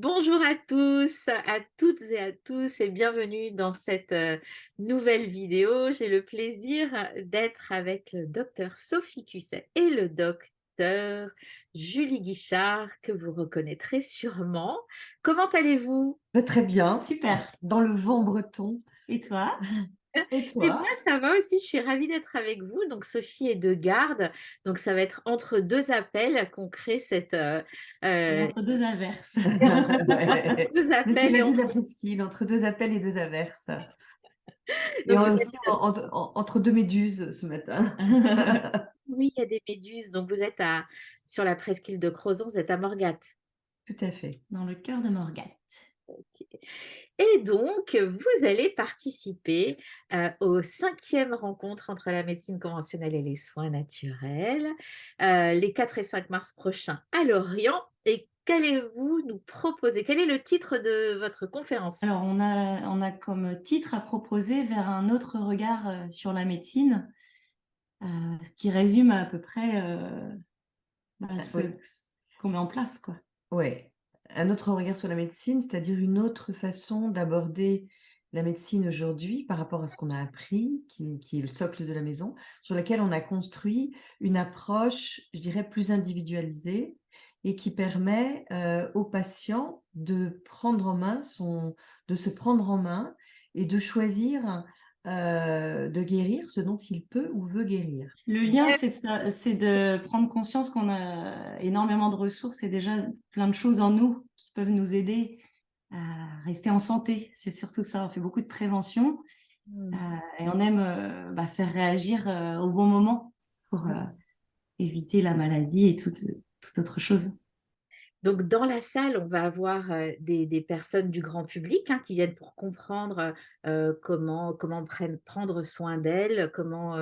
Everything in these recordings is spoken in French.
Bonjour à toutes et à tous et bienvenue dans cette nouvelle vidéo. J'ai le plaisir d'être avec le docteur Sophie Cusset et le docteur Julie Guichard, que vous reconnaîtrez sûrement. Comment allez-vous? Très bien, super. Dans le vent breton. Et toi? Et Eh bien, toi? ça va aussi, je suis ravie d'être avec vous. Donc, Sophie est de garde. Donc, ça va être entre deux appels qu'on crée cette, Et euh, entre deux averses. Ouais. deux Mais c'est appels. la vie de la presqu'île, entre deux appels et deux averses. Et Donc, vous aussi entre deux méduses ce matin. Oui, il y a des méduses. Donc, vous êtes sur la presqu'île de Crozon, vous êtes à Morgat. Tout à fait. Dans le cœur de Morgat. Ok. Et donc, vous allez participer aux 5e rencontres entre la médecine conventionnelle et les soins naturels, les 4 et 5 mars prochains à Lorient. Et qu'allez-vous nous proposer? Quel est le titre de votre conférence? Alors, on a comme titre à proposer vers un autre regard sur la médecine, qui résume à peu près ce Oui, qu'on met en place, quoi. ouais. Un autre regard sur la médecine, c'est-à-dire une autre façon d'aborder la médecine aujourd'hui par rapport à ce qu'on a appris, qui est le socle de la maison, sur laquelle on a construit une approche, je dirais, plus individualisée et qui permet au patient de se prendre en main et de choisir de guérir ce dont il peut ou veut guérir. Le lien, c'est de prendre conscience qu'on a énormément de ressources et déjà plein de choses en nous qui peuvent nous aider à rester en santé. C'est surtout ça. On fait beaucoup de prévention. Hmm. Et on aime faire réagir au bon moment pour éviter la maladie et toute autre chose. Donc, dans la salle, on va avoir des personnes du grand public qui viennent pour comprendre comment prendre soin d'elles, comment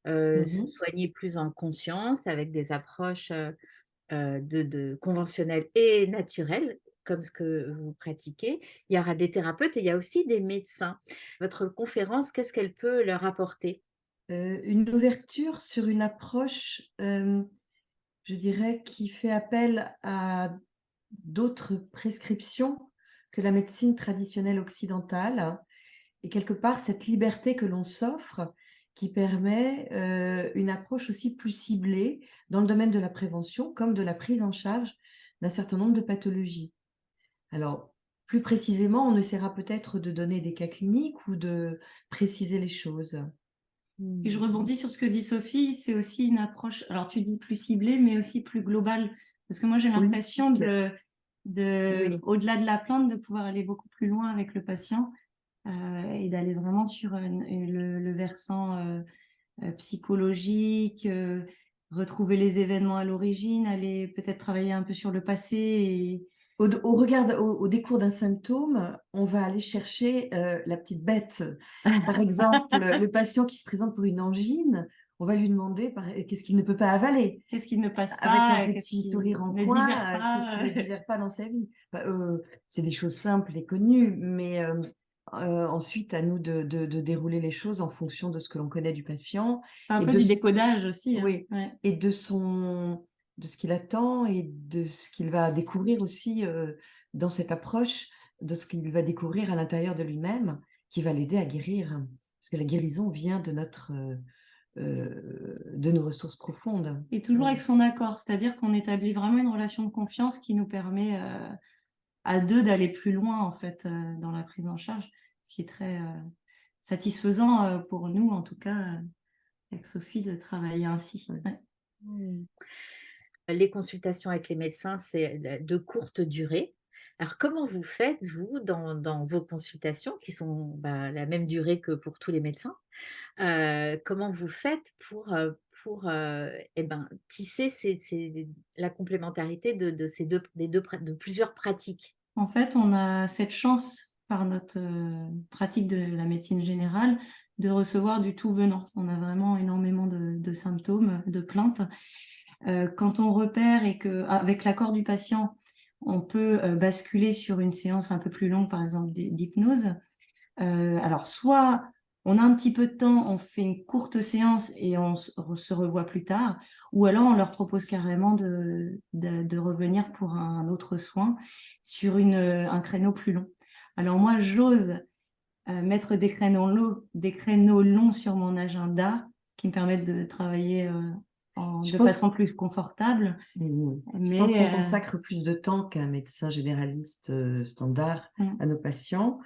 se Mhm. soigner plus en conscience avec des approches conventionnelles et naturelles, comme ce que vous pratiquez. Il y aura des thérapeutes et il y a aussi des médecins. Votre conférence, qu'est-ce qu'elle peut leur apporter? Une ouverture sur une approche, je dirais, qui fait appel à d'autres prescriptions que la médecine traditionnelle occidentale et quelque part cette liberté que l'on s'offre qui permet une approche aussi plus ciblée dans le domaine de la prévention comme de la prise en charge d'un certain nombre de pathologies. Alors, plus précisément, on essaiera peut-être de donner des cas cliniques ou de préciser les choses. Et je Hmm. rebondis sur ce que dit Sophie, c'est aussi une approche, alors tu dis plus ciblée, mais aussi plus globale. Parce que moi, j'ai l'impression Holistique, oui. au-delà de la plainte, de pouvoir aller beaucoup plus loin avec le patient et d'aller vraiment sur le versant psychologique, retrouver les événements à l'origine, aller peut-être travailler un peu sur le passé. Au décours d'un symptôme, on va aller chercher la petite bête. Par exemple, le patient qui se présente pour une angine, on va lui demander qu'est-ce qu'il ne peut pas avaler, Qu'est-ce qui ne passe avec un pas, qu'est-ce petit qui sourire en ne digère coin, qu'est-ce qu'il pas. ne digère pas dans sa vie. C'est des choses simples et connues, mais ensuite, à nous de dérouler les choses en fonction de ce que l'on connaît du patient C'est un et peu du décodage aussi, hein. oui, Ouais. et de ce qu'il attend et de ce qu'il va découvrir aussi dans cette approche, de ce qu'il va découvrir à l'intérieur de lui-même, qui va l'aider à guérir. Parce que la guérison vient de nos ressources profondes. Et toujours avec son accord, c'est-à-dire qu'on établit vraiment une relation de confiance qui nous permet à deux d'aller plus loin en fait dans la prise en charge, ce qui est très satisfaisant pour nous en tout cas avec Sophie de travailler ainsi. Ouais. Ouais. Hmm. Les consultations avec les médecins, c'est de courte durée. Alors, comment vous faites, vous, dans vos consultations, qui sont la même durée que pour tous les médecins, comment vous faites pour tisser la complémentarité de ces de plusieurs pratiques? En fait, on a cette chance par notre pratique de la médecine générale de recevoir du tout venant. On a vraiment énormément de symptômes, de plaintes. Quand on repère et que, avec l'accord du patient, on peut basculer sur une séance un peu plus longue, par exemple d'hypnose. Alors, soit on a un petit peu de temps, on fait une courte séance et on se revoit plus tard, ou alors on leur propose carrément de revenir pour un autre soin sur un créneau plus long. Alors moi, j'ose mettre des créneaux longs sur mon agenda qui me permettent de travailler Je de pense, façon plus confortable. je pense qu'on Mais consacre plus de temps qu'un médecin généraliste standard à nos patients.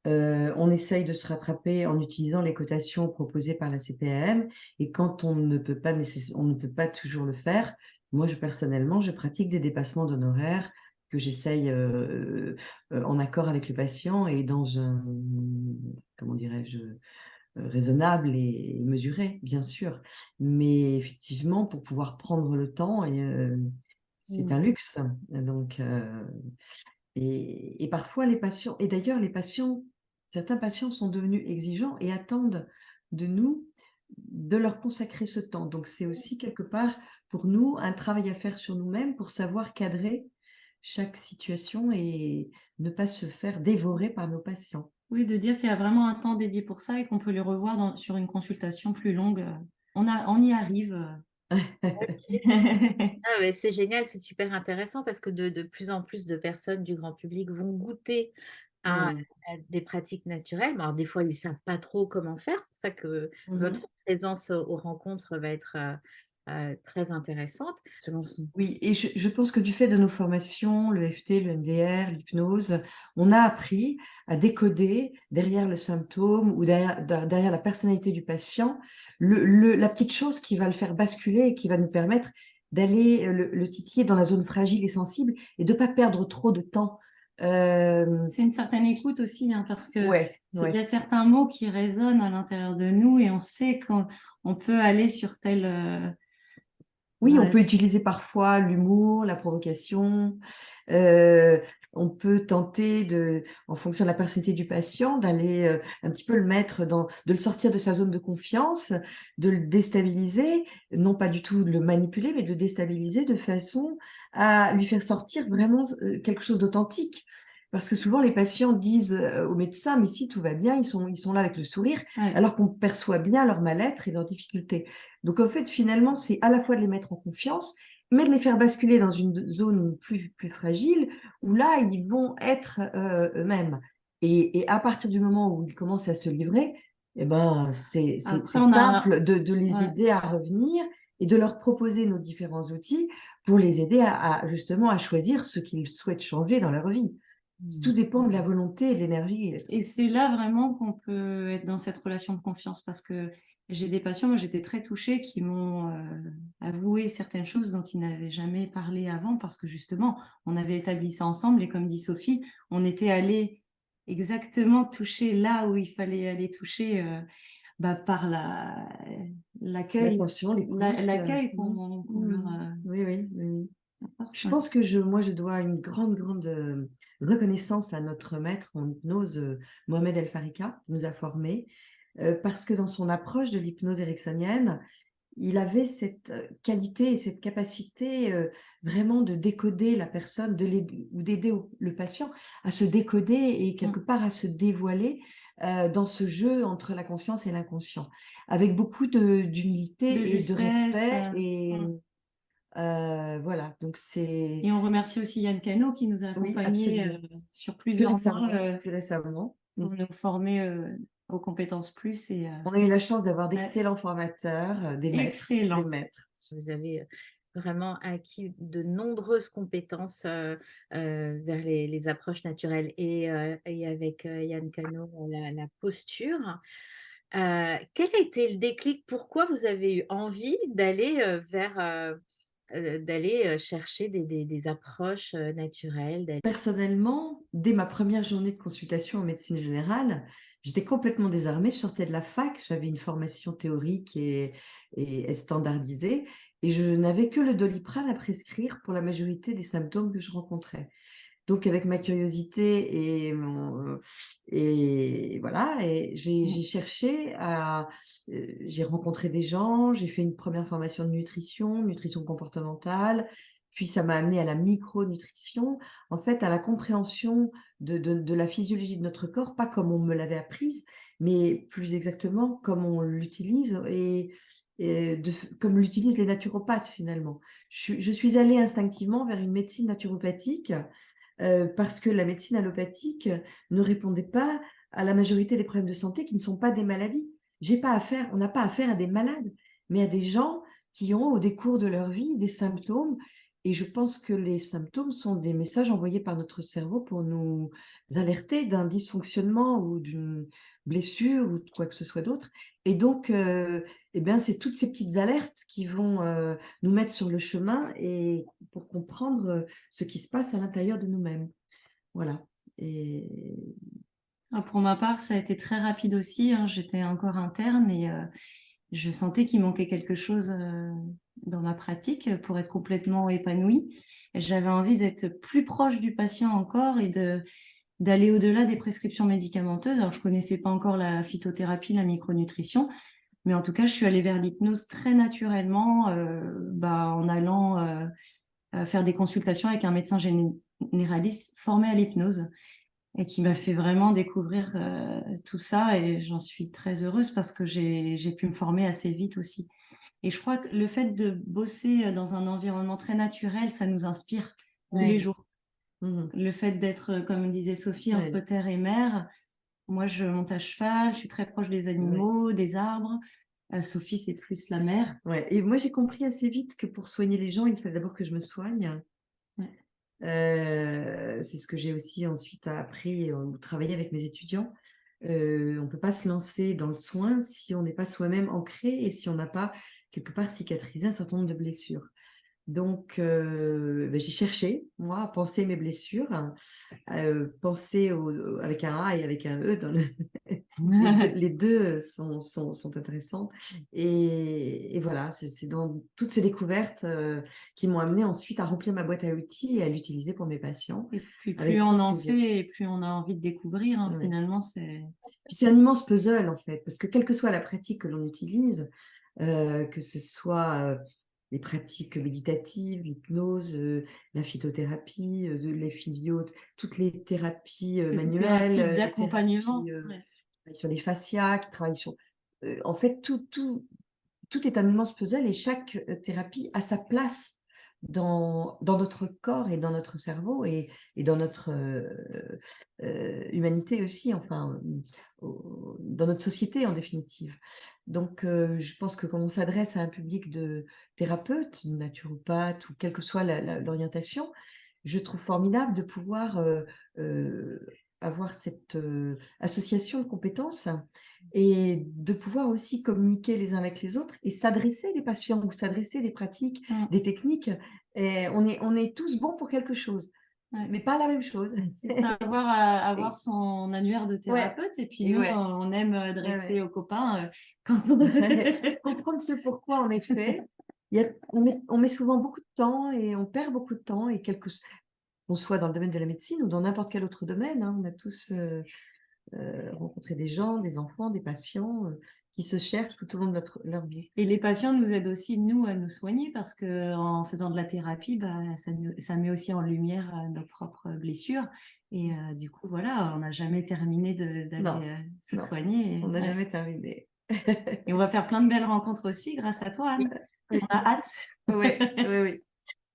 On essaye de se rattraper en utilisant les cotations proposées par la CPAM, et quand on ne peut pas toujours le faire, moi personnellement, je pratique des dépassements d'honoraires que j'essaye en accord avec le patient et dans un, comment dirais-je, raisonnable et mesuré, bien sûr. Mais effectivement, pour pouvoir prendre le temps, c'est un luxe. Donc, et parfois, les patients, et d'ailleurs, certains patients sont devenus exigeants et attendent de nous de leur consacrer ce temps. Donc, c'est aussi quelque part pour nous un travail à faire sur nous-mêmes pour savoir cadrer chaque situation et ne pas se faire dévorer par nos patients. oui, de dire qu'il y a vraiment un temps dédié pour ça et qu'on peut les revoir sur une consultation plus longue. On y arrive. Ah ouais, c'est génial, c'est super intéressant parce que de plus en plus de personnes du grand public vont goûter à Mm. à des pratiques naturelles. Mais alors des fois, ils ne savent pas trop comment faire. C'est pour ça que Mhm. votre présence aux rencontres va être, très intéressante selon son. Oui, et je pense que du fait de nos formations, le FT, le MDR, l'hypnose, on a appris à décoder derrière le symptôme ou derrière la personnalité du patient, la petite chose qui va le faire basculer et qui va nous permettre d'aller le titiller dans la zone fragile et sensible et de ne pas perdre trop de temps. C'est une certaine écoute aussi, hein, parce que Ouais, il y ouais. a certains mots qui résonnent à l'intérieur de nous et on sait qu'on peut aller sur Oui, on bah, peut utiliser parfois l'humour, la provocation. Euh, on peut tenter en fonction de la personnalité du patient, d'aller un petit peu de le sortir de sa zone de confiance, de le déstabiliser, non pas du tout de le manipuler, mais de le déstabiliser de façon à lui faire sortir vraiment quelque chose d'authentique. Parce que souvent, les patients disent au médecin, mais si tout va bien, ils sont là avec le sourire, ouais. alors qu'on perçoit bien leur mal-être et leurs difficultés. Donc, en fait, finalement, c'est à la fois de les mettre en confiance, mais de les faire basculer dans une zone plus fragile, où là, ils vont être eux-mêmes. Et à partir du moment où ils commencent à se livrer, eh ben, c'est Après, simple de les ouais. aider à revenir et de leur proposer nos différents outils pour les aider justement à choisir ce qu'ils souhaitent changer dans leur vie. Tout dépend de la volonté et de l'énergie. Et c'est là vraiment qu'on peut être dans cette relation de confiance parce que j'ai des patients, moi j'étais très touchée, qui m'ont avoué certaines choses dont ils n'avaient jamais parlé avant parce que justement, on avait établi ça ensemble et comme dit Sophie, on était allé exactement toucher là où il fallait aller toucher par l'accueil, L'attention, l'écoute. l'accueil qu'on leur Oui, oui, oui. apporte. Je pense que moi, je dois une grande reconnaissance à notre maître en hypnose, Mohamed El Farika, qui nous a formés, parce que dans son approche de l'hypnose ericksonienne, il avait cette qualité et cette capacité vraiment de décoder la personne, de l'aider ou d'aider le patient à se décoder et quelque part à se dévoiler dans ce jeu entre la conscience et l'inconscient, avec beaucoup De d'humilité et de justesse. respect. Et voilà, donc c'est... Et on remercie aussi Yann Cano qui nous a Oui, accompagnés absolument. sur plusieurs mois Plus récemment. pour nous former aux compétences plus. On a eu la chance d'avoir Ouais, d'excellents formateurs, des maîtres, des excellent. maîtres. Vous avez, vraiment acquis de nombreuses compétences, vers les approches naturelles et avec, Yann Cano, la posture. Quel a été le déclic? Pourquoi vous avez eu envie d'aller, chercher des approches, naturelles, Personnellement, dès ma première journée de consultation en médecine générale, j'étais complètement désarmée. Je sortais de la fac, j'avais une formation théorique et standardisée, et je n'avais que le Doliprane à prescrire pour la majorité des symptômes que je rencontrais. Donc, avec ma curiosité et voilà, et j'ai cherché j'ai rencontré des gens, j'ai fait une première formation de nutrition comportementale, puis ça m'a amené à la micronutrition, en fait, à la compréhension de la physiologie de notre corps, pas comme on me l'avait apprise, mais plus exactement comme on l'utilise comme l'utilisent les naturopathes finalement. Je suis allée instinctivement vers une médecine naturopathique parce que la médecine allopathique ne répondait pas à la majorité des problèmes de santé qui ne sont pas des maladies. On n'a pas affaire à des malades, mais à des gens qui ont au décours de leur vie des symptômes. Et je pense que les symptômes sont des messages envoyés par notre cerveau pour nous alerter d'un dysfonctionnement ou d'une blessure ou de quoi que ce soit d'autre. Et donc, eh bien, c'est toutes ces petites alertes qui vont nous mettre sur le chemin et pour comprendre ce qui se passe à l'intérieur de nous-mêmes. Voilà. Et Pour ma part, ça a été très rapide aussi, hein. J'étais encore interne et je sentais qu'il manquait quelque chose dans ma pratique pour être complètement épanouie. Et j'avais envie d'être plus proche du patient encore et d'aller au-delà des prescriptions médicamenteuses. Alors, je connaissais pas encore la phytothérapie, la micronutrition, mais en tout cas, je suis allée vers l'hypnose très naturellement, en allant faire des consultations avec un médecin généraliste formé à l'hypnose et qui m'a fait vraiment découvrir tout ça. Et j'en suis très heureuse parce que j'ai pu me former assez vite aussi. Et je crois que le fait de bosser dans un environnement très naturel, ça nous inspire tous les jours. Le fait d'être, comme disait Sophie, entre terre et mer. Moi, je monte à cheval, je suis très proche des animaux, des arbres. Sophie, c'est plus la mer. Ouais. Et moi, j'ai compris assez vite que pour soigner les gens, il fallait d'abord que je me soigne. Ouais. C'est ce que j'ai aussi ensuite appris ou travaillé avec mes étudiants. On ne peut pas se lancer dans le soin si on n'est pas soi-même ancré et si on n'a pas quelque part cicatrisé un certain nombre de blessures. Donc, j'ai cherché, moi, à penser mes blessures, penser avec un A et avec un E dans les deux sont intéressantes. Et voilà, c'est dans toutes ces découvertes qui m'ont amené ensuite à remplir ma boîte à outils et à l'utiliser pour mes patients. Et puis plus avec on grand en plaisir. fait, et plus on a envie de découvrir, hein, Ouais. finalement, c'est... Puis c'est un immense puzzle, en fait, parce que quelle que soit la pratique que l'on utilise, que ce soit les pratiques méditatives, l'hypnose, la phytothérapie, les physios, toutes les thérapies manuelles, les d'accompagnement. thérapies qui travaillent sur les fascias, qui travaillent sur... en fait, tout est un immense puzzle et chaque thérapie a sa place dans notre corps et dans notre cerveau et dans notre humanité aussi, enfin, dans notre société en définitive. Donc, je pense que quand on s'adresse à un public de thérapeutes, naturopathes ou quelle que soit l'orientation, je trouve formidable de pouvoir avoir cette association de compétences et de pouvoir aussi communiquer les uns avec les autres et s'adresser les patients ou s'adresser des pratiques, des techniques. Et on est tous bons pour quelque chose, mais pas la même chose. C'est avoir son annuaire de thérapeute et puis nous, on aime adresser aux copains quand on... Comprendre ce pourquoi, en effet. On met souvent beaucoup de temps et on perd beaucoup de temps et qu'on soit dans le domaine de la médecine ou dans n'importe quel autre domaine, hein, on a tous rencontré des gens, des enfants, des patients qui se cherchent tout au long de leur vie. Et les patients nous aident aussi, nous, à nous soigner parce qu'en faisant de la thérapie, ça met aussi en lumière nos propres blessures. Et du coup, voilà, on n'a jamais terminé d'aller se soigner. On n'a jamais terminé. Et on va faire plein de belles rencontres aussi grâce à toi, Anne. On a hâte. Oui.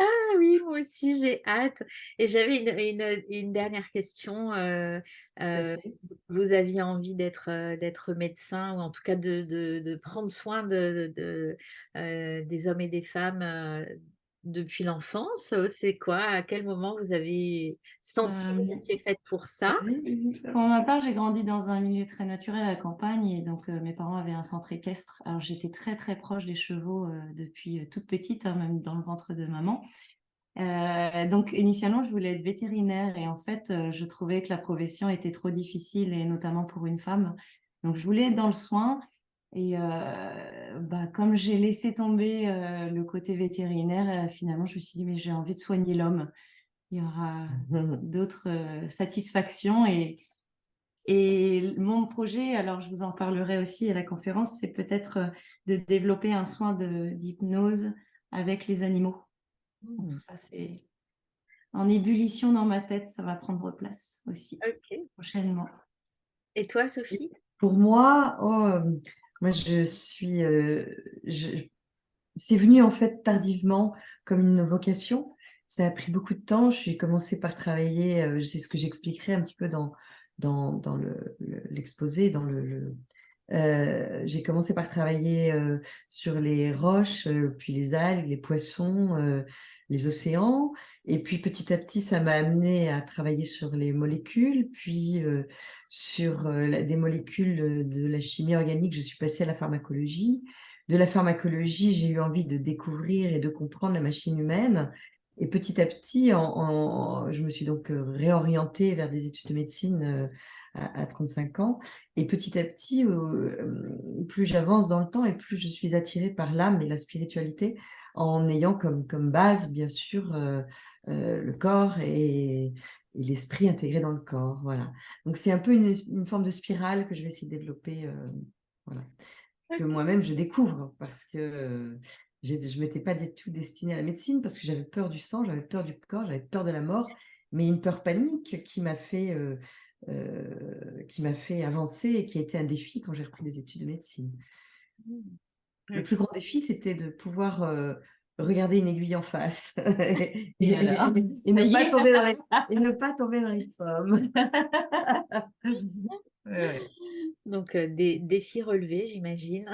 Ah oui, moi aussi j'ai hâte. Et j'avais une dernière question. Vous aviez envie d'être médecin ou en tout cas de prendre soin des hommes et des femmes depuis l'enfance. C'est quoi? À quel moment vous avez senti que vous étiez faite pour ça? Pour ma part, j'ai grandi dans un milieu très naturel à la campagne et donc mes parents avaient un centre équestre. Alors j'étais très très proche des chevaux depuis toute petite, hein, même dans le ventre de maman. Donc initialement, je voulais être vétérinaire et en fait, je trouvais que la profession était trop difficile et notamment pour une femme. Donc je voulais être dans le soin et comme j'ai laissé tomber le côté vétérinaire, finalement, je me suis dit mais j'ai envie de soigner l'homme. Il y aura d'autres satisfactions et mon projet, alors je vous en parlerai aussi à la conférence, c'est peut-être de développer un soin d'hypnose avec les animaux. Mmh. Tout ça, c'est en ébullition dans ma tête. Ça va prendre place aussi OK. prochainement. Et toi, Sophie? Pour moi, moi c'est venu en fait tardivement comme une vocation. Ça a pris beaucoup de temps. J'ai commencé par travailler, c'est ce que j'expliquerai un petit peu dans l'exposé, j'ai commencé par travailler sur les roches, puis les algues, les poissons, les océans. Et puis petit à petit, ça m'a amené à travailler sur les molécules, puis sur des molécules de la chimie organique, je suis passée à la pharmacologie. De la pharmacologie, j'ai eu envie de découvrir et de comprendre la machine humaine. Et petit à petit, je me suis donc réorientée vers des études de médecine à 35 ans. Et petit à petit, plus j'avance dans le temps et plus je suis attirée par l'âme et la spiritualité, en ayant comme base, bien sûr, le corps et l'esprit intégré dans le corps. Voilà. Donc, c'est un peu une forme de spirale que je vais essayer de développer, voilà, que moi-même je découvre, parce que je ne m'étais pas du tout destinée à la médecine, parce que j'avais peur du sang, j'avais peur du corps, j'avais peur de la mort, mais une peur panique qui m'a fait avancer et qui a été un défi quand j'ai repris des études de médecine. Mmh. Le OK. plus grand défi, c'était de pouvoir regarder une aiguille en face Et alors, et ça y est. ne pas tomber dans les pommes. Ouais, ouais. Donc des défis relevés, j'imagine.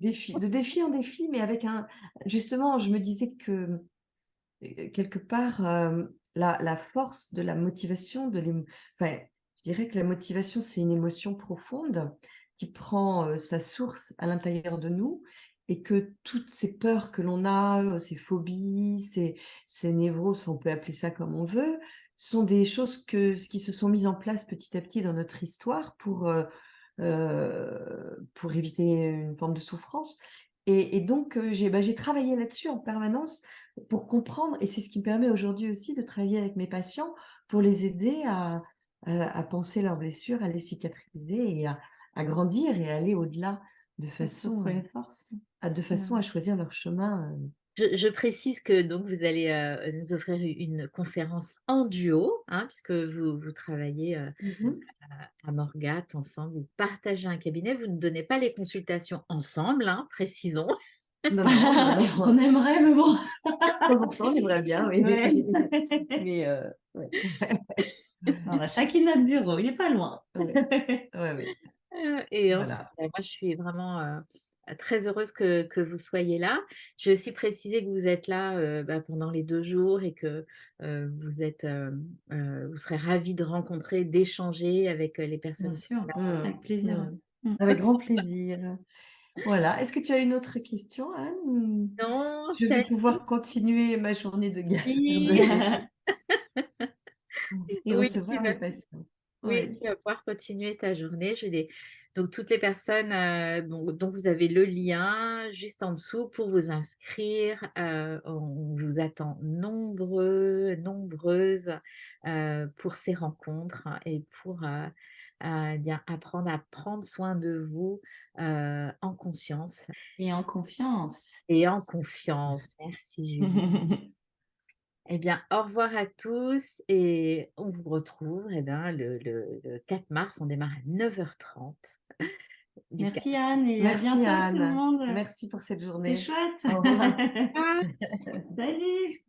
De défi en défi, mais avec justement, je me disais que quelque part, la force de la motivation, enfin, je dirais que la motivation, c'est une émotion profonde qui prend sa source à l'intérieur de nous, et que toutes ces peurs que l'on a, ces phobies, ces névroses, on peut appeler ça comme on veut, sont des choses qui se sont mises en place petit à petit dans notre histoire pour éviter une forme de souffrance. Et donc, j'ai travaillé là-dessus en permanence pour comprendre, et c'est ce qui me permet aujourd'hui aussi de travailler avec mes patients pour les aider à penser leurs blessures, à les cicatriser et à grandir et à aller au-delà de façon les forces. à choisir leur chemin. Je précise que donc vous allez nous offrir une conférence en duo, hein, puisque vous travaillez à Morgat ensemble, vous partagez un cabinet, vous ne donnez pas les consultations ensemble, hein, précisons. Non, non, On non. aimerait, mais bon. De temps en temps, on aimerait bien, oui. Ouais. Mais ouais. On a chacune notre bureau, il n'est pas loin. Ouais, ouais. Et Voilà. moi, je suis vraiment très heureuse que vous soyez là. Je vais aussi préciser que vous êtes là pendant les 2 jours et que vous serez ravis de rencontrer, d'échanger avec les Bien personnes qui sûr, sont là. avec plaisir. Avec grand plaisir. Voilà. Est-ce que tu as une autre question, Anne, ou Non, je vais pouvoir continuer ma journée de salut! garde et Oui, tu recevoir vas mes patients? Oui, Oui. tu vas pouvoir continuer ta journée. Donc toutes les personnes, dont vous avez le lien juste en dessous pour vous inscrire. On vous attend nombreux, nombreuses, pour ces rencontres et pour, bien apprendre à prendre soin de vous, en conscience Et en confiance. et en confiance. Merci Julie. Eh bien, au revoir à tous et on vous retrouve le 4 mars, on démarre à 9h30 du 4 Merci Anne et à Merci, bientôt tout le Anne. monde. Merci pour cette C'est journée. chouette. Au revoir. mars. Salut.